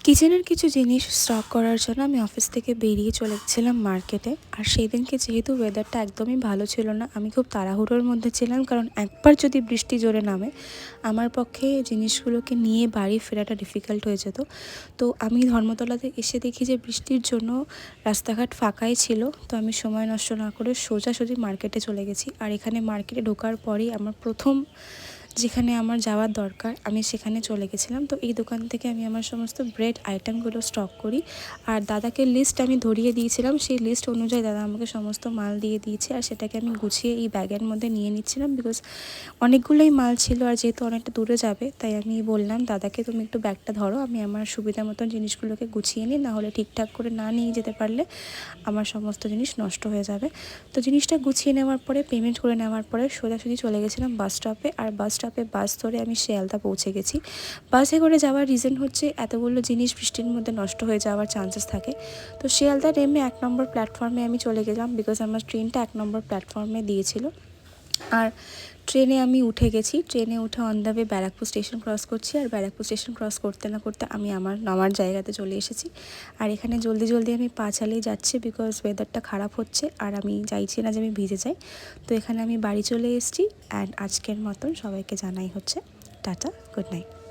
কিচেনের কিছু জিনিস স্টক করার জন্য আমি অফিস থেকে বেরিয়ে চলে গেছিলাম মার্কেটে। আর সেই দিনকে যেহেতু ওয়েদারটা একদমই ভালো ছিল না, আমি খুব তাড়াহুড়োর মধ্যে ছিলাম, কারণ একবার যদি বৃষ্টি জোরে নামে আমার পক্ষে জিনিসগুলোকে নিয়ে বাড়ি ফেরাটা ডিফিকাল্ট হয়ে যেত। তো আমি ধর্মতলাতে এসে দেখি যে বৃষ্টির জন্য রাস্তাঘাট ফাঁকাই ছিল। তো আমি সময় নষ্ট না করে সোজাসুজি মার্কেটে চলে গেছি। আর এখানে মার্কেটে ঢোকার পরেই আমার প্রথম যেখানে আমার যাওয়ার দরকার আমি সেখানে চলে গেছিলাম। তো এই দোকান থেকে আমি আমার সমস্ত ব্রেড আইটেমগুলো স্টক করি। আর দাদাকে লিস্ট আমি ধরিয়ে দিয়েছিলাম, সেই লিস্ট অনুযায়ী দাদা আমাকে সমস্ত মাল দিয়ে দিয়েছে। আর সেটাকে আমি গুছিয়ে এই ব্যাগের মধ্যে নিয়ে নিচ্ছিলাম, বিকজ অনেকগুলোই মাল ছিল আর যেহেতু অনেকটা দূরে যাবে তাই আমি বললাম দাদাকে তুমি একটু ব্যাগটা ধরো, আমি আমার সুবিধা মতন জিনিসগুলোকে গুছিয়ে নিই, নাহলে ঠিকঠাক করে না নিয়ে যেতে পারলে আমার সমস্ত জিনিস নষ্ট হয়ে যাবে। তো জিনিসটা গুছিয়ে নেওয়ার পরে পেমেন্ট করে নেওয়ার পরে সোজাসুজি চলে গেছিলাম বাস স্টপে। আর বাস স্টপে বাস ধরে আমি শিয়ালদা পৌঁছে গেছি। বাসে করে যাওয়ার রিজন হচ্ছে এতগুলো জিনিস বৃষ্টির মধ্যে নষ্ট হয়ে যাওয়ার চান্সেস থাকে। তো শিয়ালদা নেমে 1 নম্বর প্ল্যাটফর্মে আমি চলে গেলাম, বিকজ আমার ট্রেনটা 1 নম্বর প্ল্যাটফর্মে দিয়েছিল। আর ট্রেনে আমি উঠে গেছি। ট্রেনে উঠে on the way Barrackpore station cross করছি। আর ব্যারাকপুর স্টেশন ক্রস করতে না করতে আমি আমার নামার জায়গাতে চলে এসেছি। আর এখানে জলদি জলদি আমি পা চালিয়ে যাচ্ছি, বিকজ ওয়েদারটা খারাপ হচ্ছে আর আমি চাইছি না যে আমি ভিজে যাই। তো এখানে আমি বাড়ি চলে এসেছি। অ্যান্ড আজকের মতন সবাইকে জানাই হচ্ছে টাটা, গুড নাইট।